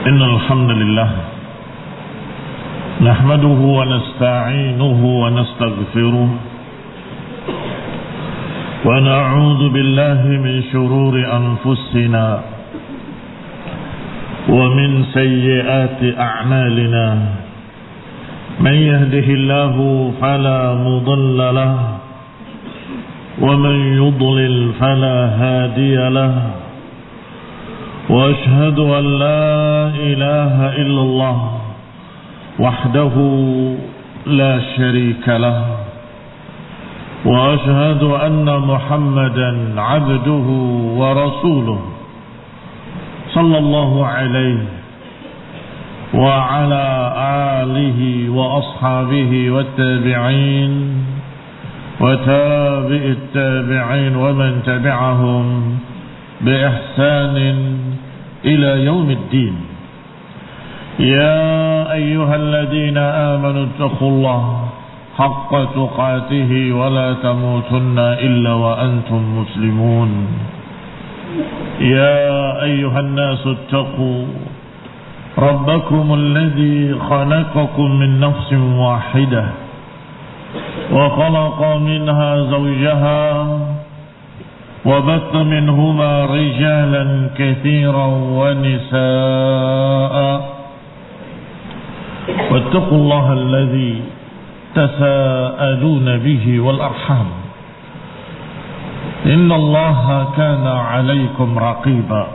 إن الحمد لله نحمده ونستعينه ونستغفره ونعوذ بالله من شرور أنفسنا ومن سيئات أعمالنا من يهده الله فلا مضل له ومن يضلل فلا هادي له وأشهد أن لا إله إلا الله وحده لا شريك له وأشهد أن محمدا عبده ورسوله صلى الله عليه وعلى آله وأصحابه والتابعين وتابع التابعين ومن تبعهم بإحسان إلى يوم الدين. يا أيها الذين آمنوا اتقوا الله حق تقاته ولا تموتن إلا وأنتم مسلمون. يا أيها الناس اتقوا ربكم الذي خلقكم من نفس واحدة وخلق منها زوجها وبث منهما رجالا كثيرا ونساء واتقوا الله الذي تساءلون به والأرحام إن الله كان عليكم رقيبا.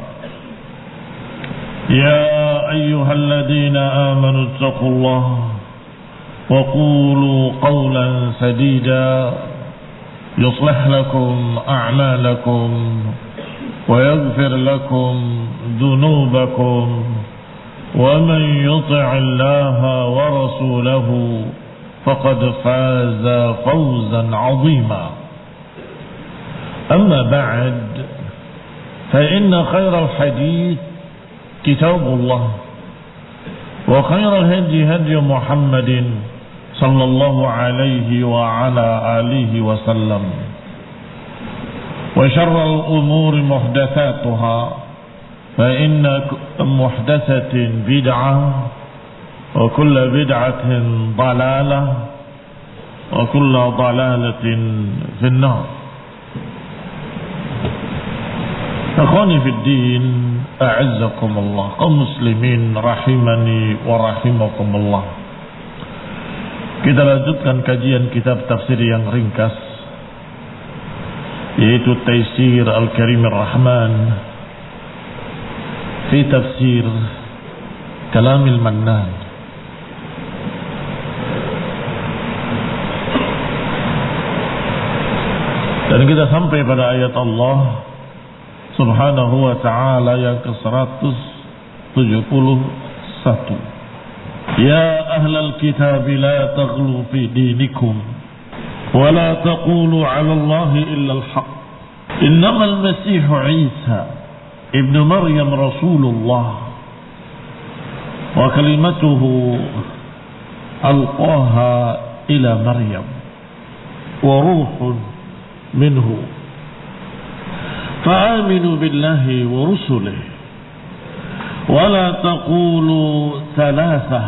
يا أيها الذين آمنوا اتقوا الله وقولوا قولا سديدا يصلح لكم أعمالكم ويغفر لكم ذنوبكم ومن يطع الله ورسوله فقد فاز فوزا عظيما. أما بعد فإن خير الحديث كتاب الله وخير الهدي هدي محمد صلى الله عليه وعلى آله وسلم وشر الأمور محدثاتها فإن محدثة بدعة وكل بدعة ضلالة وكل ضلالة في النار. أخواني في الدين أعزكم الله kaum muslimin rahimani wa rahimakumullah. Kita lanjutkan kajian kitab tafsir yang ringkas, yaitu Taisir Al-Karim Ar-Rahman fi tafsir Kalamil Mannan. Dan kita sampai pada ayat Allah Subhanahu wa ta'ala yang ke-171. يا أهل الكتاب لا تغلوا في دينكم ولا تقولوا على الله إلا الحق إنما المسيح عيسى ابن مريم رسول الله وكلمته ألقاها إلى مريم وروح منه فآمنوا بالله ورسله ولا تقولوا ثلاثة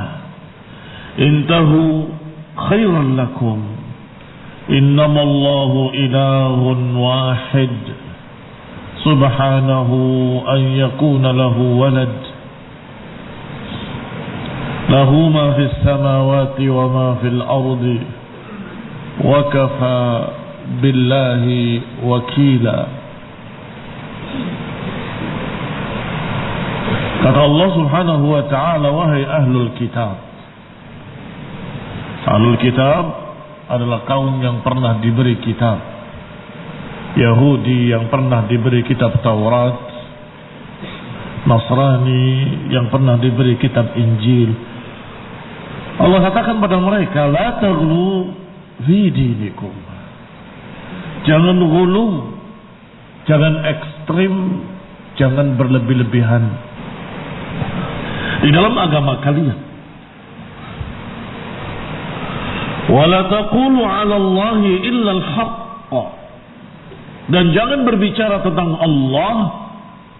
انتهوا خيرا لكم إنما الله إله واحد سبحانه أن يكون له ولد له ما في السماوات وما في الأرض وكفى بالله وكيلا. Kata Allah Subhanahu wa ta'ala, wahai ahlul kitab. Ahlul kitab adalah kaum yang pernah diberi kitab. Yahudi yang pernah diberi kitab Taurat, Nasrani yang pernah diberi kitab Injil. Allah katakan pada mereka, la taghlu fi dinikum. Jangan ghulu, jangan ekstrim, jangan berlebih-lebihan di dalam agama kalian. Wala taqulu 'ala Allahi illa al-haqq. Dan jangan berbicara tentang Allah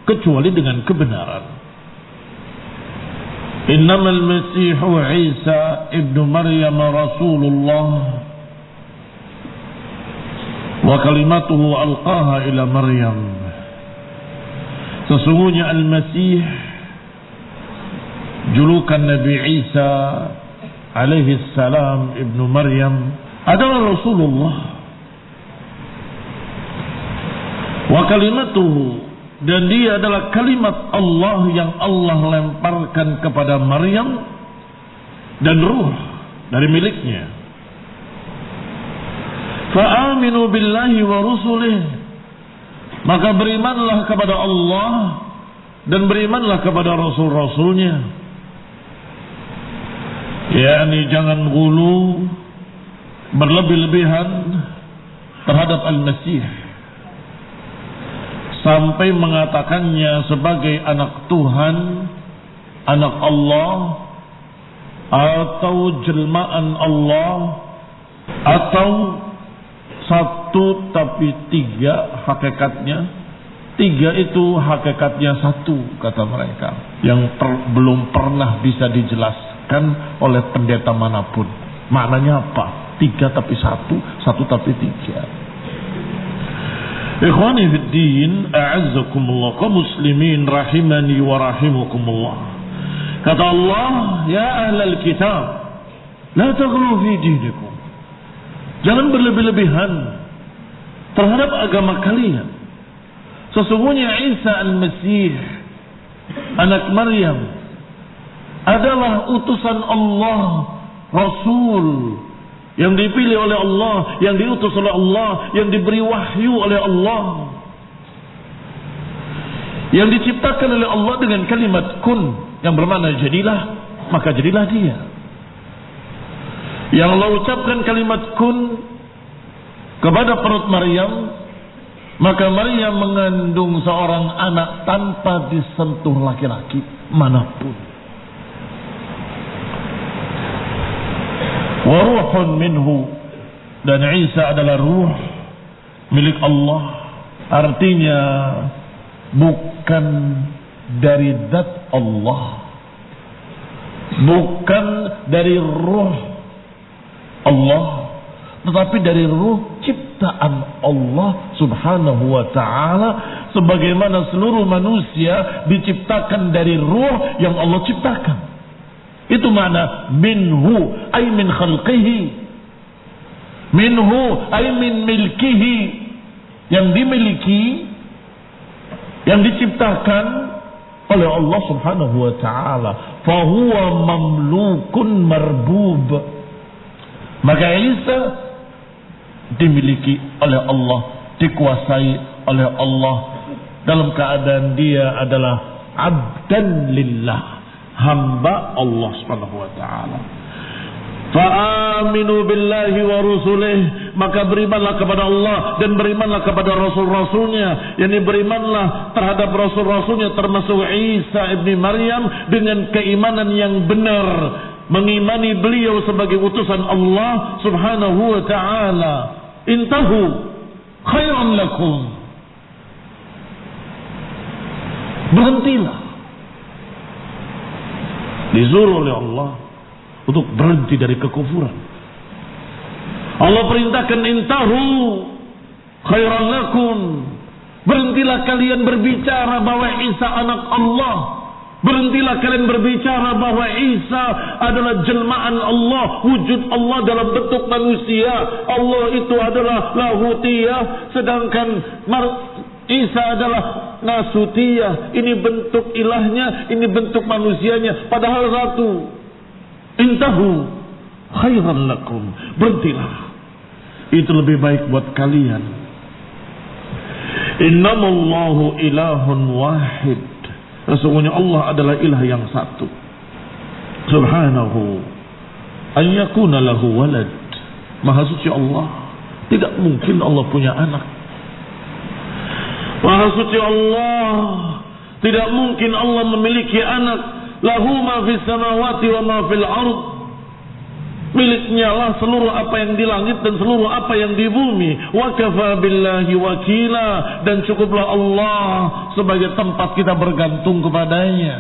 kecuali dengan kebenaran. Innamal Masihu Isa ibnu Maryam Rasulullah wa kalimatuhu alqaha ila Maryam. Sesungguhnya Al-Masih, julukan Nabi Isa alaihi salam ibnu Maryam, adalah Rasulullah. Wa kalimatuhu, dan dia adalah kalimat Allah yang Allah lemparkan kepada Maryam, dan ruh dari miliknya. Fa'aminu billahi wa rusulih, maka berimanlah kepada Allah dan berimanlah kepada Rasul-Rasulnya. yakni jangan gulu, berlebih-lebihan terhadap Al-Masih sampai mengatakannya sebagai anak Tuhan, anak Allah, atau jelmaan Allah, atau satu tapi tiga hakikatnya. Tiga itu hakikatnya satu, kata mereka, yang belum pernah bisa dijelaskan oleh pendeta manapun. Maknanya apa? Tiga tapi satu, satu tapi tiga. Ikhwani fid din, a'azzakumullah, kaum muslimin rahimani wa rahimakumullah. Kata Allah, ya ahlal kitab, la taghlu fi dinikum. Jangan berlebih-lebihan terhadap agama kalian. Sesungguhnya Isa Al-Masih, anak Maryam, adalah utusan Allah, Rasul yang dipilih oleh Allah, yang diutus oleh Allah, yang diberi wahyu oleh Allah, yang diciptakan oleh Allah dengan kalimat kun, yang bermakna jadilah, maka jadilah dia. Yang Allah ucapkan kalimat kun kepada perut Maryam, maka Maryam mengandung seorang anak tanpa disentuh laki-laki manapun. Wa ruhun minhu, dan Isa adalah ruh milik Allah. Artinya bukan dari zat Allah, bukan dari ruh Allah, tetapi dari ruh ciptaan Allah subhanahu wa ta'ala, sebagaimana seluruh manusia diciptakan dari ruh yang Allah ciptakan. Itu makna minhu ay min khalqihi, minhu ay min milkihi, yang dimiliki, yang diciptakan oleh Allah subhanahu wa ta'ala. Fahuwa mamlukun marbub, maka Isa dimiliki oleh Allah, dikuasai oleh Allah, dalam keadaan dia adalah abdan lillah, hamba Allah subhanahu wa ta'ala. Fa'aminu billahi wa rusulih, maka berimanlah kepada Allah dan berimanlah kepada Rasul-Rasulnya. Yani berimanlah terhadap Rasul-Rasulnya, termasuk Isa ibni Maryam, dengan keimanan yang benar, mengimani beliau sebagai utusan Allah subhanahu wa ta'ala. Intahu khairan lakum, berhentilah. Disuruh oleh Allah untuk berhenti dari kekufuran. Allah perintahkan intahu khairan lakum, berhentilah kalian berbicara bahwa Isa anak Allah. Berhentilah kalian berbicara bahwa Isa adalah jelmaan Allah, wujud Allah dalam bentuk manusia. Allah itu adalah lahutiyah, sedangkan Isa adalah nasutiyah. Ini bentuk ilahnya, ini bentuk manusianya, padahal satu. Intahu khairan lakum, berhentilah, itu lebih baik buat kalian. Innamallahu ilahun wahid, sesungguhnya Allah adalah ilah yang satu. Subhanahu an yakuna lahu walad, maha suci Allah, tidak mungkin Allah punya anak. Maha suci Allah, tidak mungkin Allah memiliki anak. Lahu ma fis samawati wa ma fil ard, miliknya lah seluruh apa yang di langit dan seluruh apa yang di bumi. Wa kafa billahi wakila, dan cukuplah Allah sebagai tempat kita bergantung kepadanya.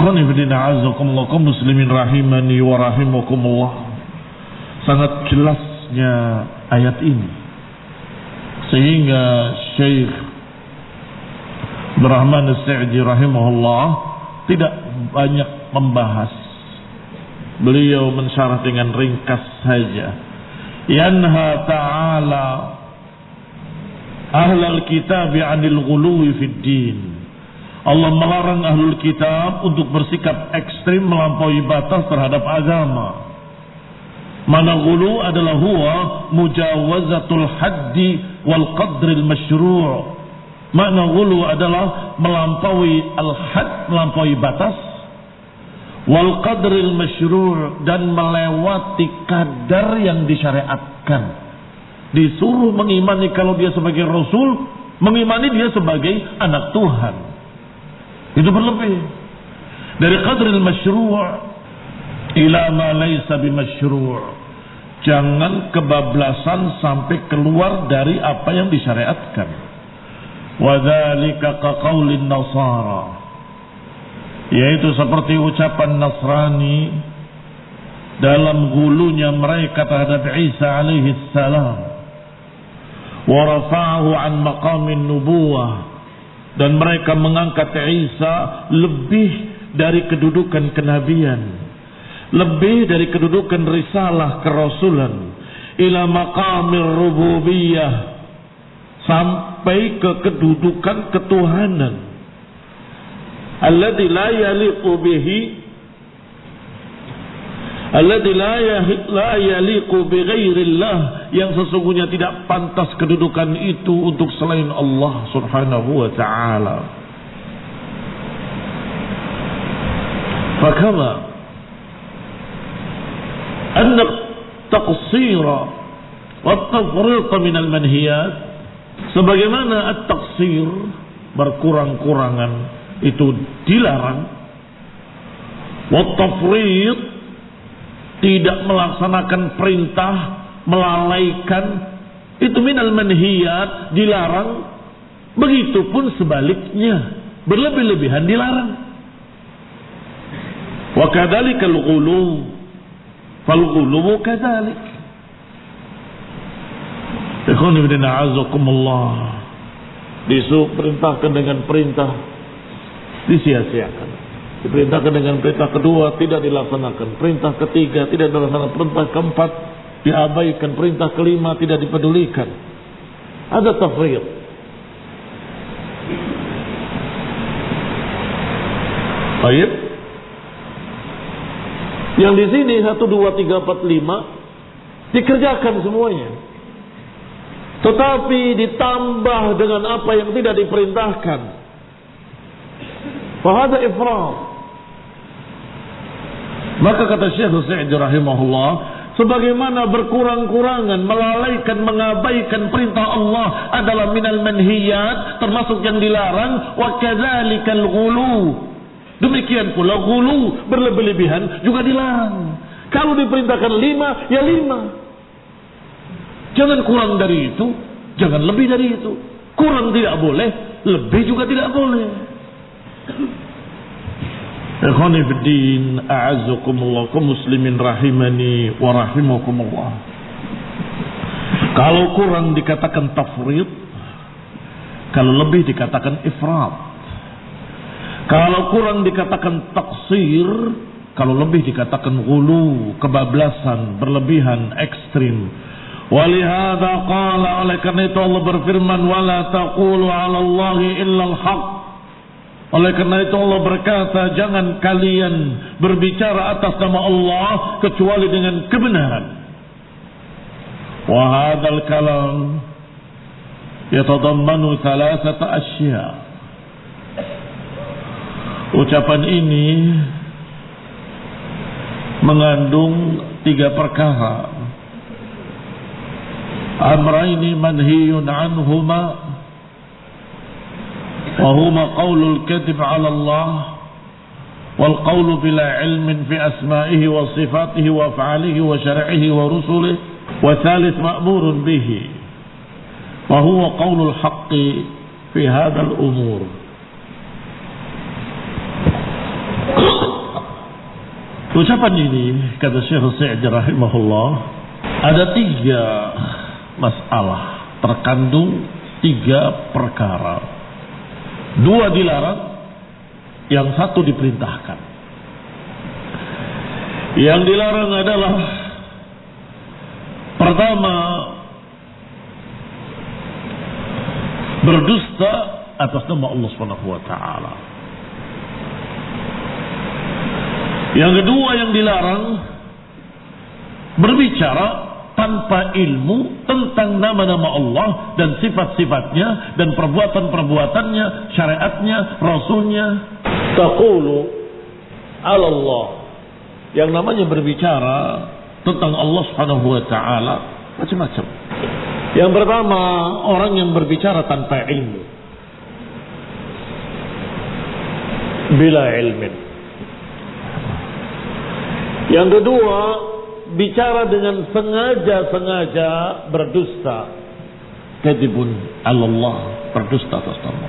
Ikhwani fillah azakumullah kaum muslimin rahimani wa rahimakumullah. Sangat jelasnya ayat ini sehingga Syekh Abdurrahman As-Sa'di rahimahullah tidak banyak membahas. Beliau mensyarah dengan ringkas saja. Yanha ta'ala ahlal kitab 'anil ghuluwi fid din. Allah melarang ahlul kitab untuk bersikap ekstrim melampaui batas terhadap agama. Mana ghulu adalah huwa mujawazatul haddi wal qadril masyru'. Makna ghulu adalah melampaui al-had, melampaui batas, wal qadril masyru' dan melewati kadar yang disyariatkan. Disuruh mengimani kalau dia sebagai rasul, mengimani dia sebagai anak Tuhan. Itu berlebih. Dari qadril masyru' ila ma laysa bimasyru'. Jangan kebablasan sampai keluar dari apa yang disyariatkan. Wadzalika kaqaulin nasara, yaitu seperti ucapan Nasrani dalam gulunya mereka terhadap Isa alaihi salam. Wa rafa'ahu an maqamin nubuwah, dan mereka mengangkat Isa lebih dari kedudukan kenabian, lebih dari kedudukan risalah kerasulan, ila maqamir rububiyah, sampai ke kedudukan ketuhanan. Alladzi la yaliqu bihi, alladzi la yaliqu bi ghairillah, yang sesungguhnya tidak pantas kedudukan itu untuk selain Allah Subhanahu wa taala. Fakama anna taqsira wa tafriq min al-manhiyat, sebagaimana at-taqsir, berkurang-kurangan itu dilarang, wa tafriq, tidak melaksanakan perintah, melalaikan, itu minal manhiyat, dilarang. Begitupun sebaliknya, berlebih-lebihan dilarang. Wa kadzalika al-ghulu, fal-ghulu kadzalik. Ikhwan fillah a'azzakumullah, disuruh perintahkan dengan perintah, disia-siakan. Diperintahkan dengan perintah kedua, tidak dilaksanakan. Perintah ketiga, tidak dilaksanakan. Perintah keempat, diabaikan. Perintah kelima, tidak dipedulikan. Ada tafriq. Baik. Yang di sini 1, 2, 3, 4, 5 dikerjakan semuanya. Tetapi ditambah dengan apa yang tidak diperintahkan. Fahada ifrat. Maka kata Syekh Sa'di rahimahullah, sebagaimana berkurang-kurangan, melalaikan, mengabaikan perintah Allah adalah minal manhiyat, termasuk yang dilarang, wa kadzalikal ghulu. Demikian pula ghulu, berlebih-lebihan juga dilarang. Kalau diperintahkan 5, ya 5. Jangan kurang dari itu, jangan lebih dari itu. Kurang tidak boleh, lebih juga tidak boleh. Ikhwani fiddin, a'azzakumullah, kaum muslimin rahimani wa rahimakumullah. Kalau kurang dikatakan tafrid, kalau lebih dikatakan ifrat. Kalau kurang dikatakan taksir, kalau lebih dikatakan ghulu, kebablasan, berlebihan, ekstrim. Walihada qala, oleh karena itu Allah berfirman, wala taqulu 'ala Allahi illa al-haq. Oleh karena itu Allah berkata, jangan kalian berbicara atas nama Allah kecuali dengan kebenaran. Wa hadzal kalam yatadammanu thalathata asya. Ucapan ini mengandung 3 perkara. Amraini manhiyun anhuma, wa huma qaulul kadhib 'ala Allah wal qaulu bila ilmin fi asma'ihi wa sifatihi wa af'alihi wa syar'ihi wa rusulihi, wa thalith ma'murun bihi wa huwa qaulul haqqi fi hadzal umur. Ucapan ini, kata Syekh Sa'di rahimahullah, ada 3 masalah, terkandung 3 perkara. 2 dilarang, yang 1 diperintahkan. Yang dilarang adalah pertama, berdusta atas nama Allah Subhanahu wa taala. Yang kedua yang dilarang, berbicara tanpa ilmu tentang nama-nama Allah dan sifat-sifatnya dan perbuatan-perbuatannya, syariatnya, rasulnya. Taqulu 'ala Allah. Yang namanya berbicara tentang Allah Subhanahu wa taala macam-macam. Yang pertama, orang yang berbicara tanpa ilmu. Bila ilmin. Yang kedua, bicara dengan sengaja-sengaja berdusta. Kadzibun 'ala Allah, berdusta atas nama.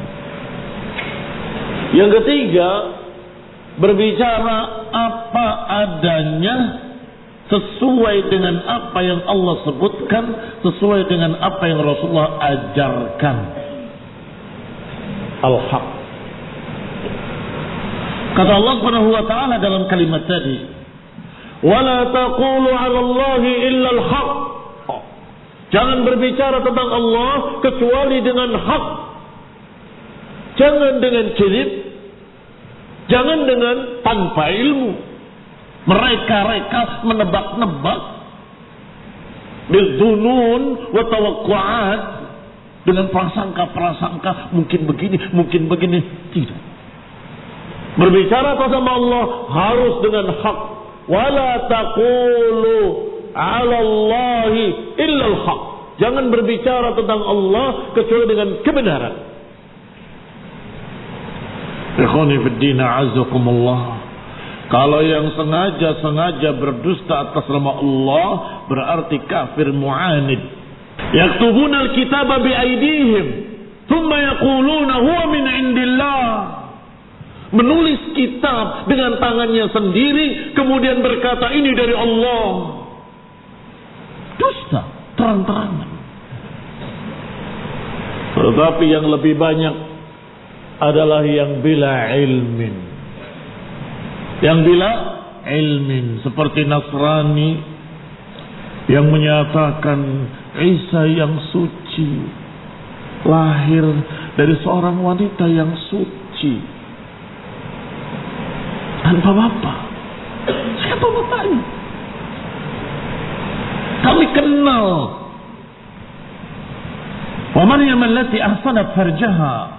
Yang ketiga, berbicara apa adanya sesuai dengan apa yang Allah sebutkan, sesuai dengan apa yang Rasulullah ajarkan. Al-haq. Kata Allah Subhanahu wa taala dalam kalimat tadi, "Wala taqulu 'ala Allahi illa al-haq." Jangan berbicara tentang Allah kecuali dengan hak. Jangan dengan kadzib, jangan dengan tanpa ilmu. Mereka menebak-nebak bidzunun wa tawaqqu'at, dengan prasangka-prasangka, mungkin begini, mungkin begini. Tidak. Berbicara tentang Allah harus dengan hak. Wala taqulu 'ala Allahi illa al-haq. Jangan berbicara tentang Allah kecuali dengan kebenaran. Ikhwani fid din, a'azzakumullah. Kalau yang sengaja-sengaja berdusta atas nama Allah berarti kafir mu'anid. Yaktubuna al-kitaba bi'aydihim thumma yaquluna huwa min 'indillah. Menulis kitab dengan tangannya sendiri kemudian berkata ini dari Allah. Dusta terang-terangan. Tetapi yang lebih banyak adalah yang bila ilmin. Yang bila ilmin, seperti Nasrani yang menyatakan Isa yang suci lahir dari seorang wanita yang suci tanpa bapak. Siapa bapaknya? Kami kenal. Wa Maryam allati ahsanat farjaha.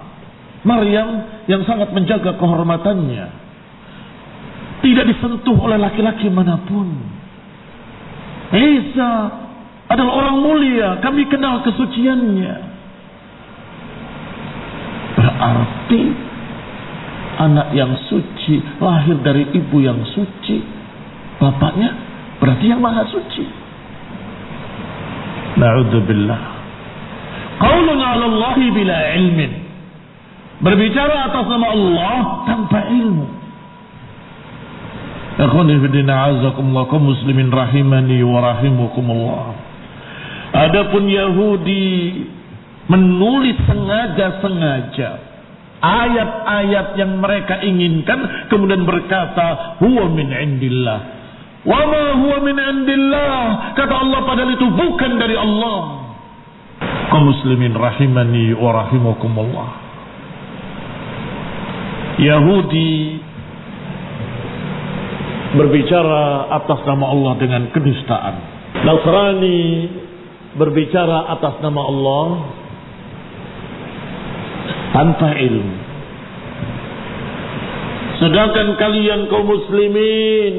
Maryam yang sangat menjaga kehormatannya, tidak disentuh oleh laki-laki manapun. Isa adalah orang mulia, kami kenal kesuciannya. Berarti anak yang suci lahir dari ibu yang suci, bapaknya berarti yang maha suci. Na'udzubillah. Qaulun 'ala Allahi bila ilmin. Berbicara atas nama Allah tanpa ilmu. Akhwani fiddina azakumullah, kaum muslimin rahimani wa rahimukumullah. Adapun Yahudi menulis sengaja-sengaja ayat-ayat yang mereka inginkan kemudian berkata huwa min indillah. Wa ma huwa min indillah, kata Allah padahal itu bukan dari Allah. Kaum muslimin rahimani wa rahimukumullah. Yahudi berbicara atas nama Allah dengan kedustaan. Nasrani berbicara atas nama Allah tanpa ilmu. Sedangkan kalian kaum muslimin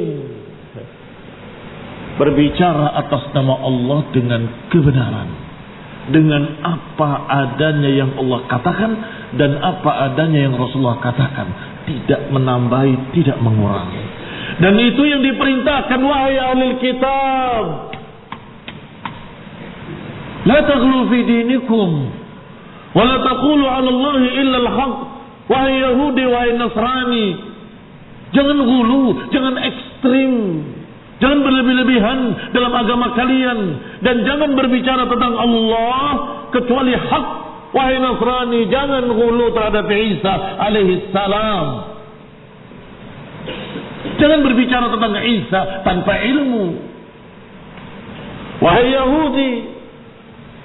berbicara atas nama Allah dengan kebenaran, dengan apa adanya yang Allah katakan dan apa adanya yang Rasulullah katakan, tidak menambahi, tidak mengurangi. Dan itu yang diperintahkan, wahai ahlul kitab, la taghlu fi dinikum wa la taqulu 'ala Allahi illa al-haq. Wahai Yahudi, wahai Nasrani, jangan ghulu, jangan ekstrim ekstrim. Jangan berlebih-lebihan dalam agama kalian. Dan jangan berbicara tentang Allah kecuali hak. Wahai Nasrani, jangan ghulu terhadap Isa alaihi salam. Jangan berbicara tentang Isa tanpa ilmu. Wahai Yahudi,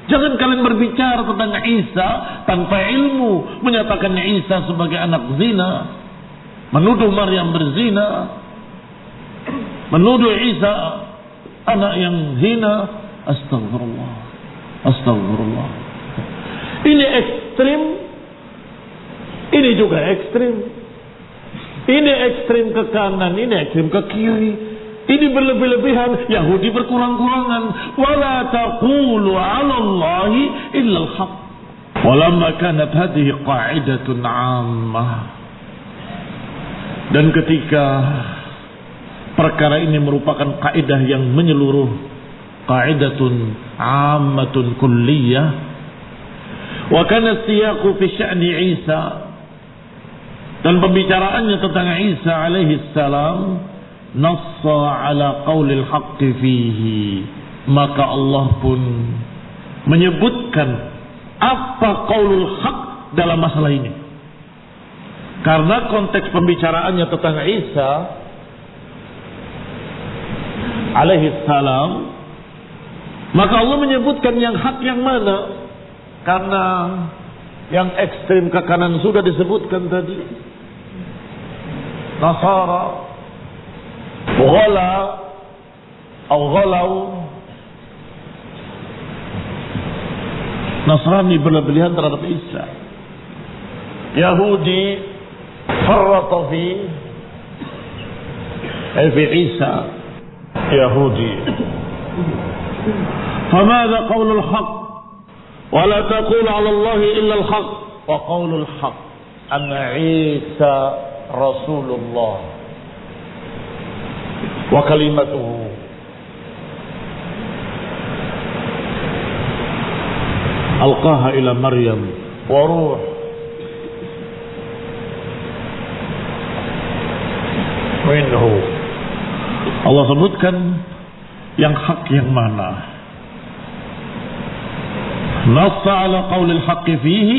jangan kalian berbicara tentang Isa tanpa ilmu. Menyatakan Isa sebagai anak zina, menuduh Maryam berzina, menuduh Isa anak yang zina. Astagfirullah, astagfirullah. Ini ekstrim, ini juga ekstrim. Ini ekstrim ke kanan, ini ekstrim ke kiri. Ini berlebih-lebihan, Yahudi berkurang-kurangan. Wala taqulu 'ala Allahi illa al-haq. Walamma kanat hadhihi qa'idatun 'ammah. Dan ketika perkara ini merupakan kaidah yang menyeluruh, qa'idatun 'ammatun kulliyah, wa kana siyaqu fi sya'ni Isa, dan pembicaraannya tentang Isa alaihi salam, nassa ala qaulil haqqi fihi, maka Allah pun menyebutkan apa qaulul haq dalam masalah ini. Karena konteks pembicaraannya tentang Isa alaihi salam, maka Allah menyebutkan yang hak yang mana. Karena yang ekstrim ke kanan sudah disebutkan tadi. Nasara, ghala, atau ghalau. Nasrani berlebihan terhadap Isa. Yahudi farrata fi Isa. Yahudi. فماذا قول الحق ولا تقول على الله إلا الحق وقول الحق أن عيسى رسول الله وكلمته ألقاها إلى مريم وروح منه. Allah sebutkan yang hak yang mana. Nassa ala qaulil haqqi fihi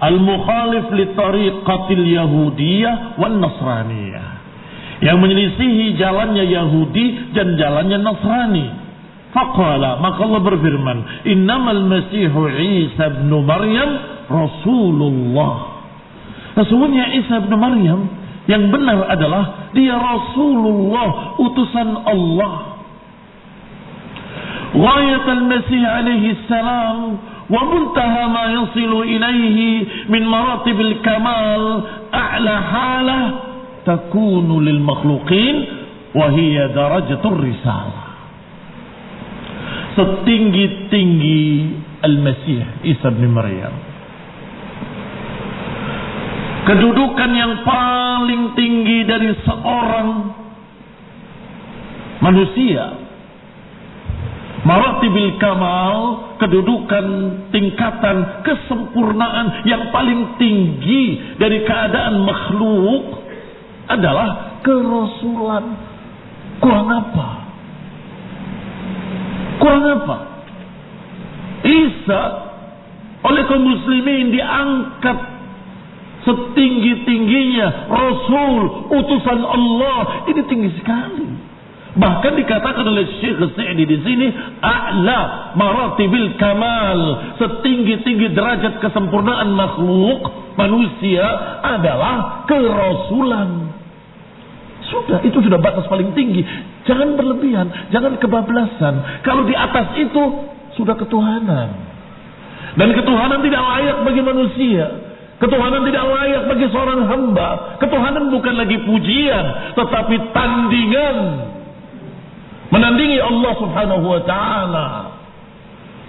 al-mukhalif li tariqatil yahudiyyah wan nasraniyah, yang menyelisihi jalannya Yahudi dan jalannya Nasrani. Faqala, maka Allah berfirman, innamal masihu Isa ibn Maryam Rasulullah. Sesungguhnya Isa ibn Maryam yang benar adalah dia Rasulullah, utusan Allah. Ghayat al-Masih alaihi salam wa muntaha ma yasilu ilaihi min maratibil kamal a'la halah takunu lil makhluqin wa hiya darajatur risalah. Setinggi-tinggi Al-Masih Isa bin Maryam, kedudukan yang paling tinggi dari seorang manusia, maratibil kamal, kedudukan tingkatan kesempurnaan yang paling tinggi dari keadaan makhluk adalah kerasulan. Kurang apa? Kurang apa? Isa oleh kaum muslimin diangkat setinggi-tingginya Rasul, utusan Allah. Ini tinggi sekali. Bahkan dikatakan oleh Syekh Sa'di di sini, a'la maratibil kamal, setinggi-tinggi derajat kesempurnaan makhluk manusia adalah kerasulan. Sudah, itu sudah batas paling tinggi. Jangan berlebihan, jangan kebablasan. Kalau di atas itu sudah ketuhanan. Dan ketuhanan tidak layak bagi manusia. Ketuhanan tidak layak bagi seorang hamba. Ketuhanan bukan lagi pujian, tetapi tandingan. Menandingi Allah subhanahu wa ta'ala.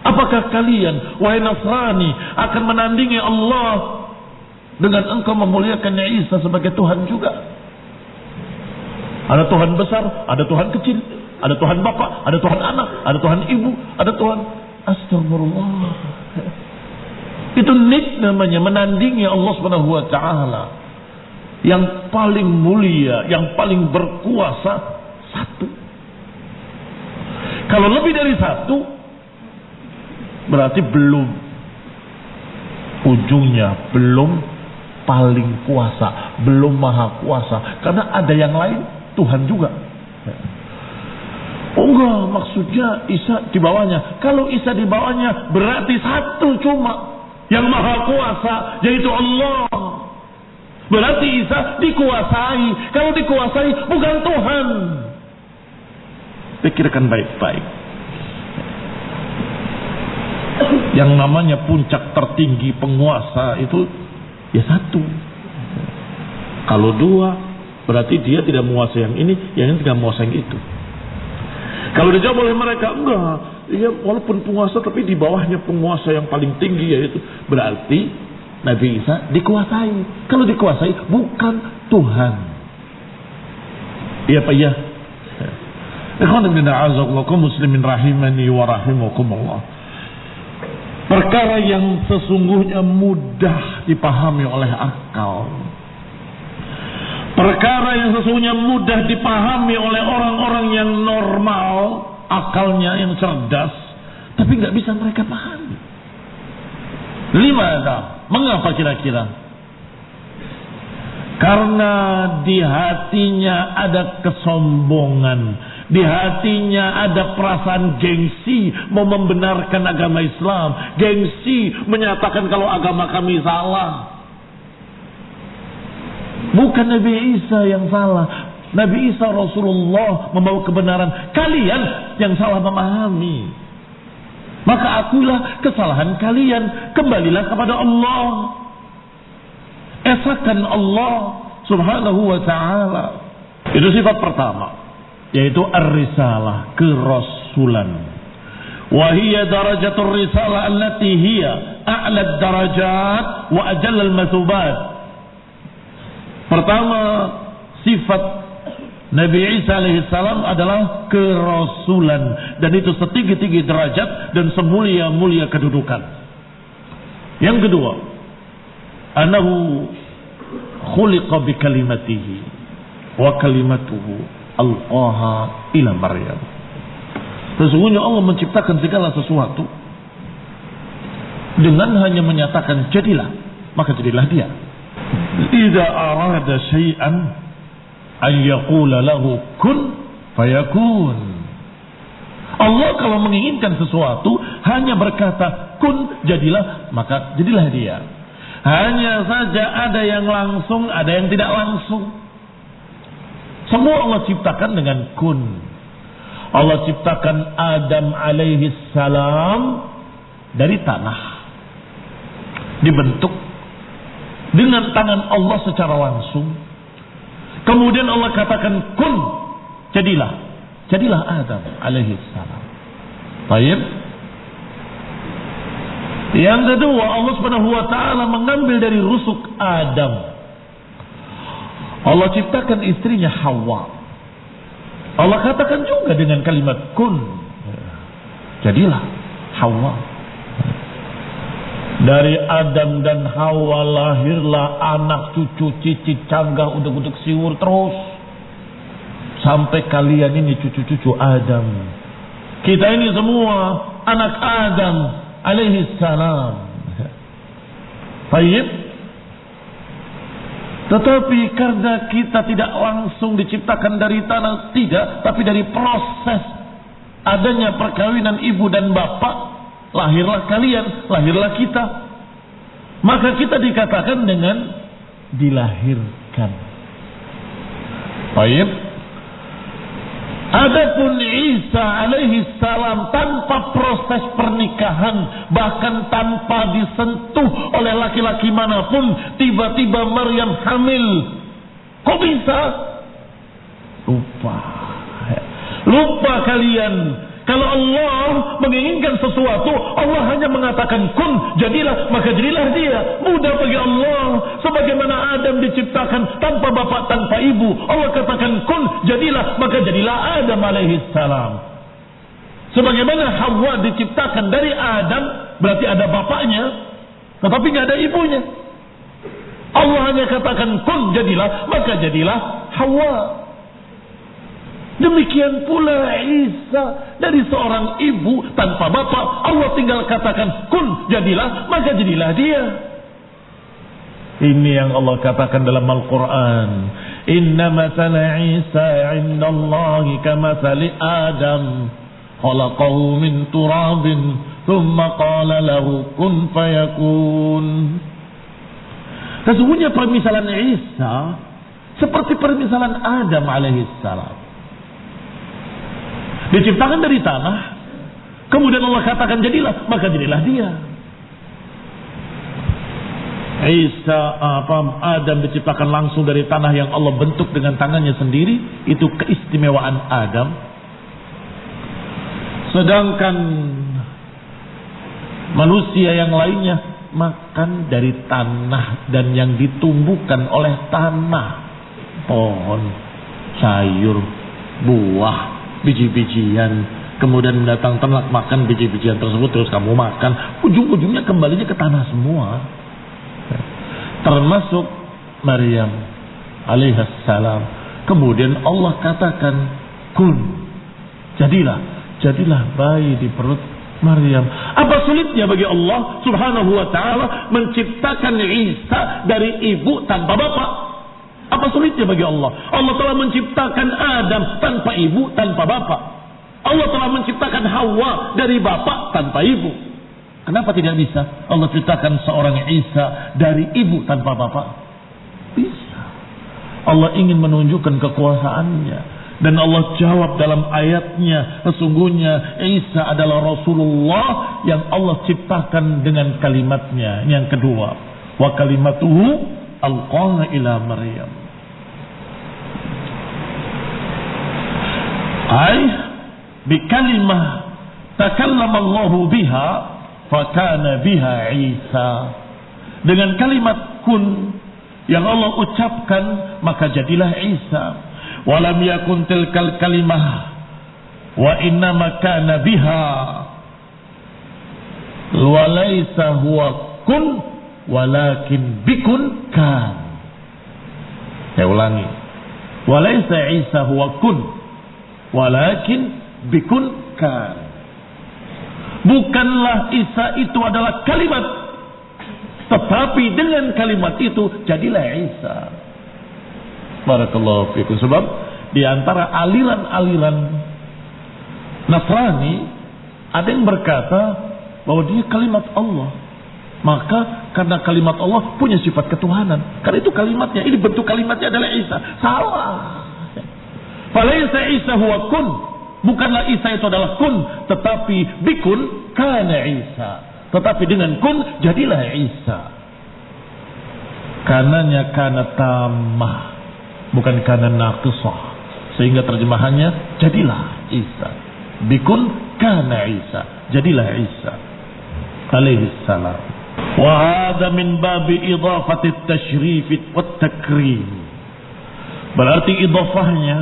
Apakah kalian, wahai Nasrani, akan menandingi Allah dengan engkau memuliakan Isa sebagai Tuhan juga? Ada Tuhan besar, ada Tuhan kecil, ada Tuhan Bapa, ada Tuhan anak, ada Tuhan ibu, ada Tuhan. Astagfirullah. Itu nik namanya, menandingi Allah subhanahu wa ta'ala. Yang paling mulia, yang paling berkuasa Satu. Kalau lebih dari satu, berarti belum ujungnya, belum paling kuasa, belum maha kuasa. Karena ada yang lain, Tuhan juga. Oh enggak, maksudnya Isa di bawahnya. Kalau Isa di bawahnya, berarti satu cuma yang maha kuasa, yaitu Allah. Berarti Isa dikuasai. Kalau dikuasai, bukan Tuhan. Pikirkan baik-baik. Yang namanya puncak tertinggi penguasa itu ya satu. Kalau dua, berarti dia tidak menguasai yang ini tidak menguasai yang itu. Kalau dijawab oleh mereka, enggak, ya walaupun penguasa tapi di bawahnya penguasa yang paling tinggi, yaitu berarti Nabi Isa dikuasai. Kalau dikuasai bukan Tuhan. Iya Pak ya. Ikhwan ibn a'azakum muslimin rahimani wa rahimakumullah. Perkara yang sesungguhnya mudah dipahami oleh akal. Perkara yang sesungguhnya mudah dipahami oleh orang-orang yang normal, akalnya yang cerdas, tapi nggak bisa mereka pahami. Limada? Mengapa kira-kira? Karena di hatinya ada kesombongan, di hatinya ada perasaan gengsi mau membenarkan agama Islam, gengsi menyatakan kalau agama kami salah. Bukan Nabi Isa yang salah, Nabi Isa Rasulullah membawa kebenaran, kalian yang salah memahami. Maka akuilah kesalahan kalian, kembalilah kepada Allah, esakan Allah subhanahu wa ta'ala. Itu sifat pertama, yaitu ar-risalah, kerasulan. Wa hiya darajatul risalah allati hiya a'la darajat wa ajalla al-mathubat. Pertama, sifat Nabi Isa alaihissalam adalah kerasulan, dan itu setinggi-tinggi derajat dan semulia-mulia kedudukan. Yang kedua, anahu khuliqa bi kalimatihi wa kalimatuhu alqaha ila Maryam. Sesungguhnya Allah menciptakan segala sesuatu dengan hanya menyatakan jadilah, maka jadilah dia. Idza arada syai'an an yaqula lahu kun fayakun. Allah kalau menginginkan sesuatu hanya berkata kun, jadilah, maka jadilah dia. Hanya saja ada yang langsung, ada yang tidak langsung. Semua Allah ciptakan dengan kun. Allah ciptakan Adam alaihi salam dari tanah, dibentuk dengan tangan Allah secara langsung. Kemudian Allah katakan kun, jadilah Adam alaihi salam. Baik. Yang kedua, Allah Subhanahu wa taala mengambil dari rusuk Adam. Allah ciptakan istrinya Hawa. Allah katakan juga dengan kalimat kun, jadilah Hawa. Dari Adam dan Hawa lahirlah anak, cucu, cicit, canggah, uduk-uduk, siwur, terus sampai kalian ini cucu-cucu Adam. Kita ini semua anak Adam alaihi salam. Baik. Tetapi karena kita tidak langsung diciptakan dari tanah, tidak, tapi dari proses adanya perkawinan ibu dan bapak, lahirlah kalian, lahirlah kita. Maka kita dikatakan dengan dilahirkan. Baik. Adapun Isa alaihi salam tanpa proses pernikahan, bahkan tanpa disentuh oleh laki-laki manapun, tiba-tiba Maryam hamil. Kok bisa? Lupa kalian. Kalau Allah menginginkan sesuatu, Allah hanya mengatakan kun, jadilah, maka jadilah dia. Mudah bagi Allah. Sebagaimana Adam diciptakan tanpa bapak, tanpa ibu, Allah katakan kun, jadilah, maka jadilah Adam alaihi salam. Sebagaimana Hawa diciptakan dari Adam, berarti ada bapaknya, tetapi nggak ada ibunya. Allah hanya katakan kun, jadilah, maka jadilah Hawa. Demikian pula Isa dari seorang ibu tanpa bapak. Allah tinggal katakan kun, jadilah, maka jadilah dia. Ini yang Allah katakan dalam Al-Quran. Inna mathala Isa indallahi kamathali Adam. Khalaqahu min turabin. Thumma qala lahu kun fayakun. Sesungguhnya permisalan Isa seperti permisalan Adam alaihissalam. Diciptakan dari tanah, kemudian Allah katakan jadilah, maka jadilah dia. Adam diciptakan langsung dari tanah yang Allah bentuk dengan tangannya sendiri. Itu keistimewaan Adam. Sedangkan manusia yang lainnya makan dari tanah dan yang ditumbuhkan oleh tanah. Pohon, sayur, buah, biji-bijian, kemudian mendatang ternak makan biji-bijian tersebut, terus kamu makan, ujung-ujungnya kembalinya ke tanah semua. Termasuk Maryam alaihissalam. Kemudian Allah katakan kun, jadilah bayi di perut Maryam. Apa sulitnya bagi Allah subhanahu wa ta'ala menciptakan Isa dari ibu tanpa bapak? Apa sulitnya bagi Allah? Allah telah menciptakan Adam tanpa ibu, tanpa bapak. Allah telah menciptakan Hawa dari bapak tanpa ibu. Kenapa tidak bisa Allah ciptakan seorang Isa dari ibu tanpa bapak? Bisa. Allah ingin menunjukkan kekuasaannya. Dan Allah jawab dalam ayatnya, sesungguhnya Isa adalah Rasulullah yang Allah ciptakan dengan kalimatnya. Yang kedua, wa kalimatuhu alqaha ila Maryam. Ay bi kalimah takallama Allah biha fakana biha Isa. Dengan kalimat kun yang Allah ucapkan, maka jadilah Isa. Walam yakun tilkal kalimah wa innama kana biha walaysa huwa kun walakin bikun kan. Saya ulangi, walaysa Isa huwa kun walakin bikun kan. Bukanlah Isa itu adalah kalimat, tetapi dengan kalimat itu jadilah Isa. Barakallahu fiikum. Sebab di antara aliran-aliran Nasrani ada yang berkata bahwa dia kalimat Allah. Maka karena kalimat Allah punya sifat ketuhanan. Karena itu kalimatnya, ini bentuk kalimatnya adalah Isa. Salah. Falaysa Isa huwa kun. Bukanlah Isa itu adalah kun, tetapi bikun kana Isa. Tetapi dengan kun jadilah Isa. Kananya kana tamah, bukan karena naqisah, sehingga terjemahannya jadilah Isa. Bikun kana Isa, jadilah Isa alaihi salam. Wa hadha min babi idafati at-tashrif wa at-takrim. Berarti idafahnya,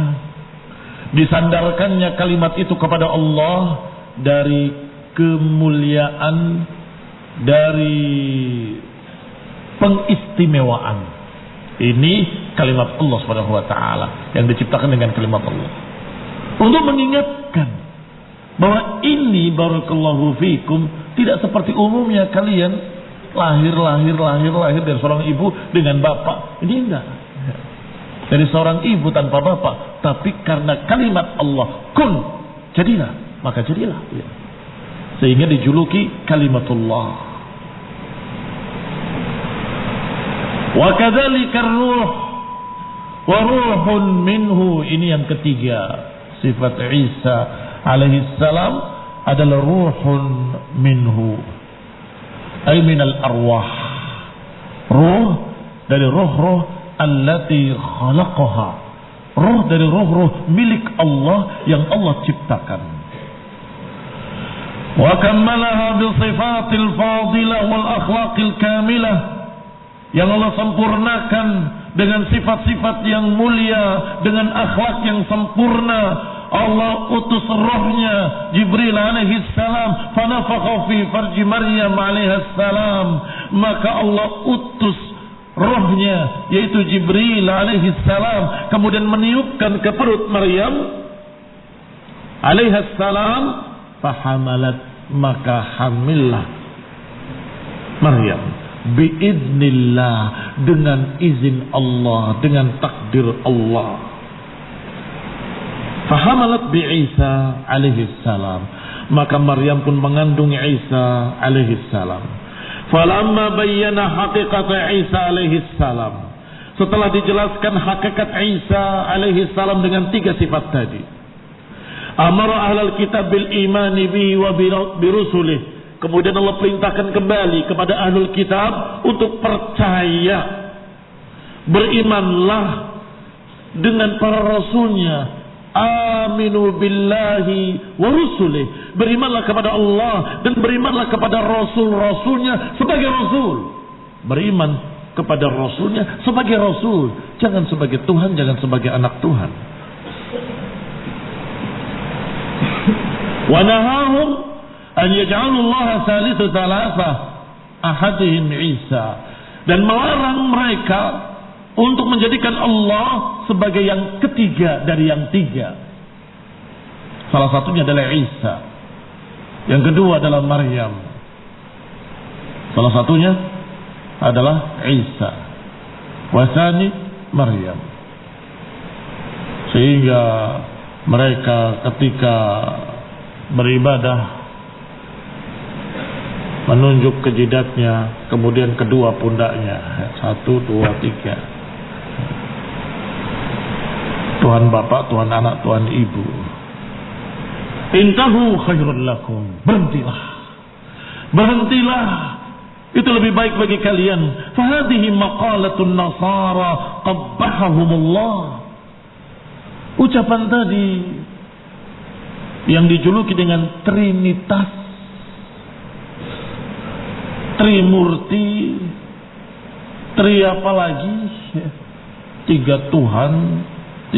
disandarkannya kalimat itu kepada Allah dari kemuliaan, dari pengistimewaan. Ini kalimat Allah Subhanahu wa taala yang diciptakan dengan kalimat Allah. Untuk mengingatkan bahwa ini barakallahu fikum tidak seperti umumnya kalian lahir dari seorang ibu dengan bapak. Ini enggak. Dari seorang ibu tanpa bapak, tapi karena kalimat Allah kun, jadilah, maka jadilah. Sehingga dijuluki kalimatullah. Wa kadzalika ar-ruh wa ruhun minhu. Ini yang ketiga, sifat Isa alaihi salam adalah ruhun minhu, ay minal arwah. Ruh dari roh-roh allati khalaqaha, roh dari roh-roh milik Allah yang Allah ciptakan. Wa kammalaha bi sifatil fadilah wal akhlaqil kamilah, yang Allah sempurnakan dengan sifat-sifat yang mulia, dengan akhlak yang sempurna. Allah utus rohnya Jibril alaihi salam, fanafakha fi farji Maryam alaihi salam, maka Allah utus rohnya yaitu Jibril alaihi salam, kemudian meniupkan ke perut Maryam, alaihi salam, fahamalat, maka hamillah Maryam biidznillah, dengan izin Allah, dengan takdir Allah. Fahamalat bi Isa alaihi salam, maka Maryam pun mengandung Isa alaihi salam. Falamma bayyana haqiqat Isa alaihi salam, setelah dijelaskan hakikat Isa alaihi salam dengan 3 sifat tadi, amara ahlal kitab bil imani bihi wa bi rusulih, kemudian Allah perintahkan kembali kepada ahlul kitab untuk percaya, berimanlah dengan para rasulnya. Aminu billahi wa rusulih, berimanlah kepada Allah dan berimanlah kepada rasul-rasulnya sebagai rasul. Beriman kepada rasulnya sebagai rasul, jangan sebagai Tuhan, jangan sebagai anak Tuhan. Wa nahahum an yaj'alu Allah salisu thalatha ahadihim Isa, dan melarang mereka untuk menjadikan Allah sebagai yang ketiga dari yang 3. Salah satunya adalah Isa, yang kedua adalah Maryam, salah satunya adalah Isa, wasani Maryam. Sehingga mereka ketika beribadah menunjuk ke jidatnya, kemudian kedua pundaknya, 1, 2, 3. Tuhan Bapa, Tuhan Anak, Tuhan Ibu. Intahu khairul lakum, berhentilah, berhentilah, itu lebih baik bagi kalian. Fahadihi maqalatun nasara qabbahahumullah, ucapan tadi yang dijuluki dengan Trinitas, Trimurti, Tri apa lagi, 3 Tuhan, 3.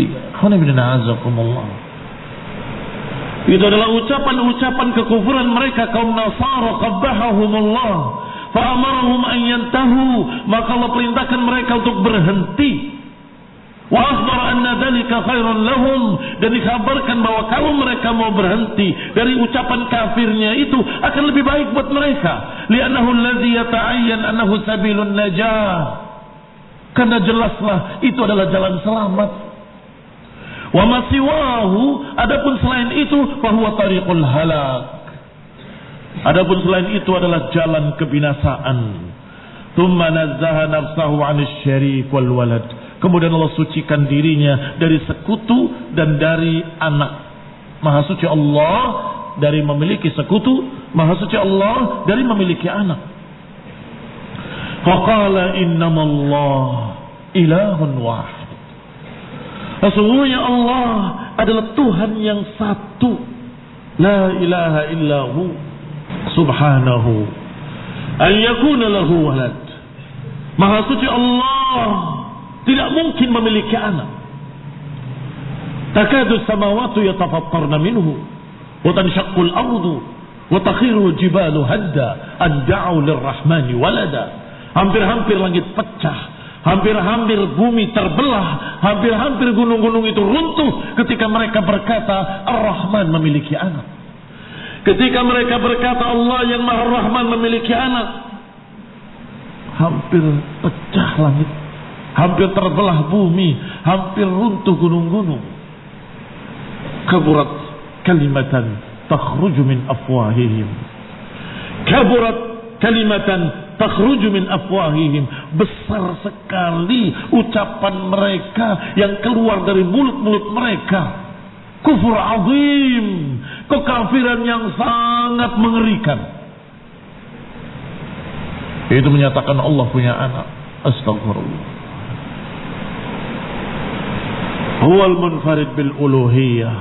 Itu adalah ucapan-ucapan kekufuran mereka kaum Nasara, qabbahahumullah, fa amarahum an yantahu, maka Allah perintahkan mereka untuk berhenti. Wa akhbara anna dzalika khairun lahum, dan dikabarkan bahwa kalau mereka mau berhenti dari ucapan kafirnya itu akan lebih baik buat mereka. Li'annahu alladhi yata'ayyan annahu sabilun najah, karena jelaslah itu adalah jalan selamat. Wa ma siwahu, adapun selain itu fahuwa tariqul halak, adapun selain itu adalah jalan kebinasaan. Tsumma nazzaha nafsahu 'anil syarik wal walad, kemudian Allah sucikan dirinya dari sekutu dan dari anak. Maha suci Allah dari memiliki sekutu, maha suci Allah dari memiliki anak. Faqala innamallah ilahun wahid, sesungguhnya Allah adalah Tuhan yang satu, la ilaha illahu, subhanahu an yakuna lahu walad, maha suci Allah tidak mungkin memiliki anak. Takadu samawati yatafattarna minhu wa tanshaqqu al-ardu wa takhiru jibalu hadda an da'u lirrahmani walada. Hampir-hampir langit pecah, hampir-hampir bumi terbelah, hampir-hampir gunung-gunung itu runtuh ketika mereka berkata Ar-Rahman memiliki anak. Ketika mereka berkata Allah yang Maha Rahman memiliki anak, hampir pecah langit, hampir terbelah bumi, hampir runtuh gunung-gunung. Kaburat kalimatan takhruju min afwahihim, kaburat kalimatan takhruju min afwahihim, besar sekali ucapan mereka yang keluar dari mulut-mulut mereka. Kufur azim, kekafiran yang sangat mengerikan. Itu menyatakan Allah punya anak. Astagfirullah. Huwal munfarid bil uluhiyah,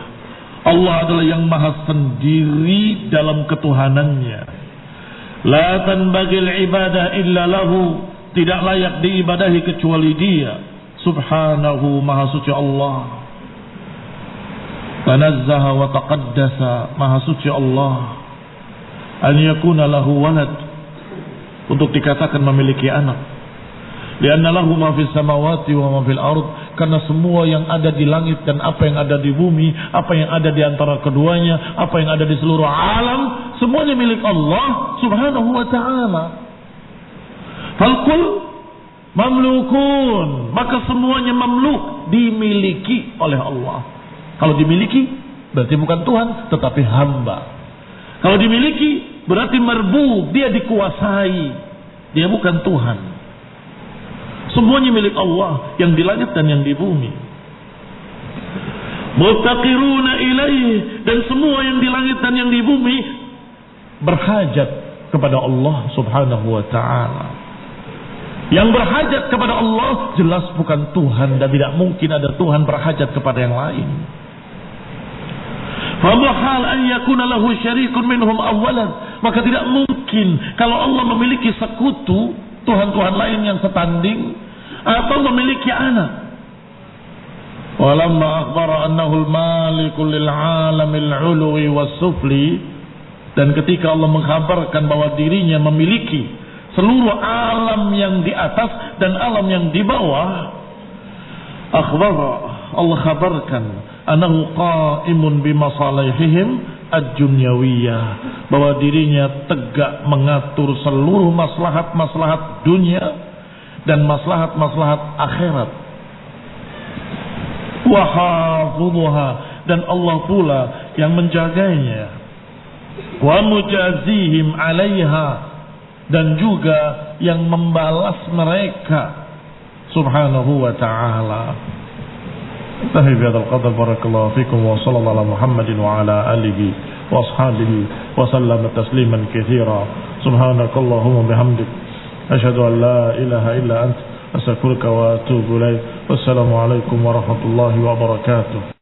Allah adalah yang maha sendiri dalam ketuhanannya. La tanbagil ibadah illa lahu, tidak layak diibadahi kecuali dia. Subhanahu, maha suci Allah. Tanazzaha wa taqaddasa, maha suci Allah. An yakuna lahu walad, untuk dikatakan memiliki anak. Lianna lahu ma fis samawati wa ma fil ard, karena semua yang ada di langit dan apa yang ada di bumi, apa yang ada di antara keduanya, apa yang ada di seluruh alam, semuanya milik Allah subhanahu wa ta'ala. Falkul mamlukun, maka semuanya mamluk, dimiliki oleh Allah. Kalau dimiliki berarti bukan Tuhan tetapi hamba. Kalau dimiliki berarti marbub, dia dikuasai, dia bukan Tuhan. Semuanya milik Allah, yang di langit dan yang di bumi. Muftaqiruna ilaih, dan semua yang di langit dan yang di bumi berhajat kepada Allah subhanahu wa ta'ala. Yang berhajat kepada Allah jelas bukan Tuhan, dan tidak mungkin ada Tuhan berhajat kepada yang lain. Famuhal an yakuna lahu syarikun minhum awalan, maka tidak mungkin kalau Allah memiliki sekutu, Tuhan-Tuhan lain yang setanding, atau memiliki anak. Walamma akhbara annahu al-maliku lil alamil ulwi was-sufli, dan ketika Allah mengkhabarkan bahwa dirinya memiliki seluruh alam yang di atas dan alam yang di bawah, akhbara, Allah khabarkan annahu qa'imun bimasalihihim ad-dunyawiyah, bahwa dirinya tegak mengatur seluruh maslahat-maslahat dunia dan maslahat-maslahat akhirat. Wa hafidhuha, dan Allah pula yang menjaganya. Wa mujazihim 'alaiha, dan juga yang membalas mereka subhanahu wa ta'ala. Tahi bihadzal qadar, barakallahu fikum, wa sallallahu ala Muhammadin wa ala alihi wa ashabihi wa sallama tasliman katsira. Subhanakallahumma bihamdik, asyhadu an la ilaha illa anta, astaghfiruka wa atubu ilaik. Wassalamu alaikum warahmatullahi wabarakatuh.